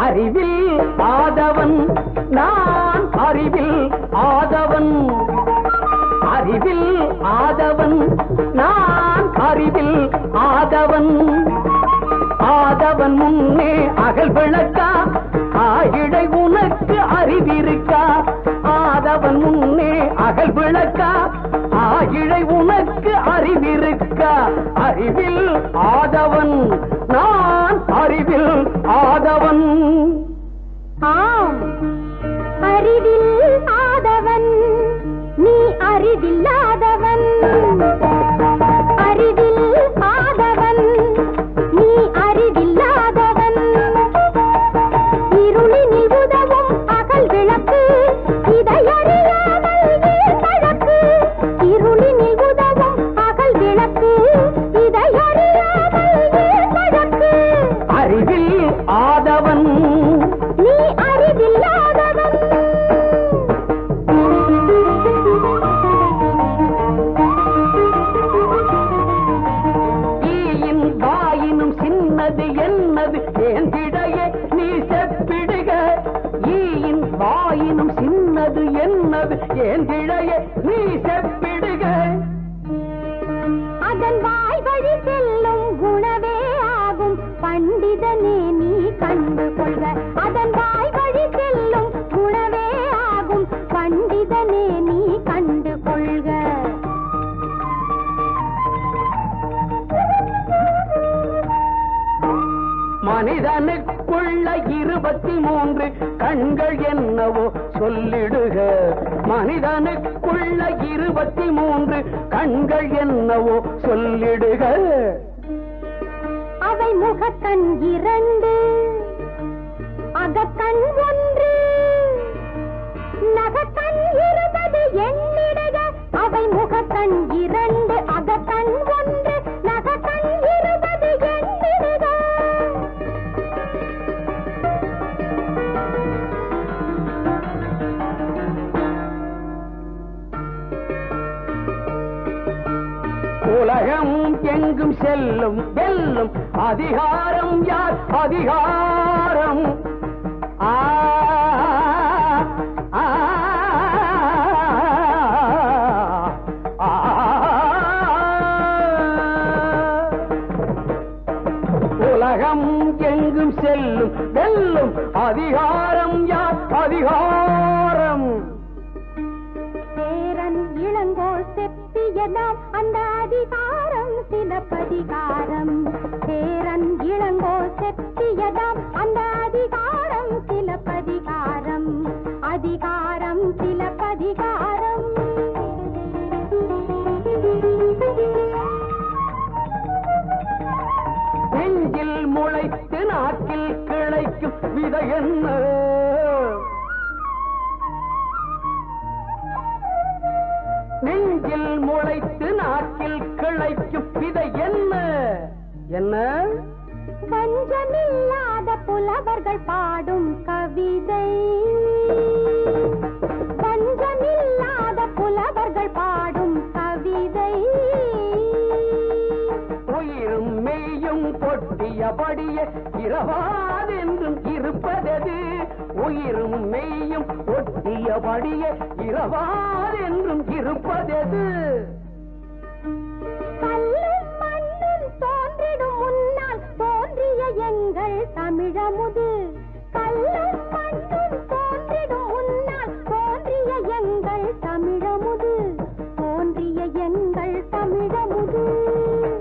அறிவில் ஆதவன் நான் அறிவில் ஆதவன் அறிவில் ஆதவன் நான் அறிவில் ஆதவன் ஆதவன் முன்னே அகல் விளக்கா ஆயிடை உனக்கு அறிவிருக்கா ஆதவன் முன்னே அகல் விளக்கா ஆயிழை உனக்கு அறிவிருக்கா அறிவில் ஆதவன் நான் அறிவில் ஆதவன் ஆம் அறிவில் ஆதவன் நீ அறிவில்லாதவன் அறிவில் ஆதவன் நீ அறிவில்லாதவன் இருளினில் உதவும் அகல் விளக்கு இதை அறியாமல் ஏன் பழக்கு இருளினில் உதவும் அகல் விளக்கு இதை அறியாமல் ஏன் பழக்கு அறிவில் ஆதவன் நீ அறிவில்லாதவன் ஈயின் வாயினும் சின்னது என்னது ஏன் திடையே நீ செப்பிடுக ஈயின் வாயினும் சின்னது என்னது ஏன் திடையே நீ செப்பிடுக அதன் வாய் வழி செல்லும் உணவே ஆகும் பண்டிதனே நீ கண்டு கொள்க அதன் வாய் வழி செல்லும் உணவே ஆகும் பண்டிதனே நீ கண்டு கொள்க மனிதனுக்குள்ள 23 கண்கள் என்னவோ சொல்லிடுக மனிதனுக்குள்ள 23 கண்கள் என்னவோ சொல்லிடுக அவை முகக்கண் 2 அகக்கண் 1 நகக்கண் 20 எண்ணிடுக அவை முகக்கண் 2 அகக்கண் 1 நகக்கண் 20 எண்ணிடுக உலகம் எங்கும் செல்லும் வெல்லும் அதிகாரம் யார் அதிகாரம் உலகம் எங்கும் செல்லும் வெல்லும் அதிகாரம் யார் அதிகாரம் சேரன் இளங்கோ செப்பியதாம் அந்த அதிகாரம் சிலப்பதிகாரம் சேரன் இளங்கோ செப்பியதாம் அந்த அதிகாரம் சிலப்பதிகாரம் அதிகாரம் சிலப்பதிகாரம் நெஞ்சில் முளைத்து நாக்கில் கிளைக்கும் விதை என்ன நெஞ்சில் முளைத்து நாக்கில் கிளைக்கும் விதை என்ன என்ன வஞ்சமில்லாத புலவர்கள் பாடும் கவிதை வஞ்சமில்லாத புலவர்கள் பாடும் கவிதை உயிரும் மெய்யும் பொட்டியபடிய இரவாதென்றும் இருப்பதது உயிரும் மெய்யும் ஒட்டியபடிய இரவாதென்றும் இருப்பதது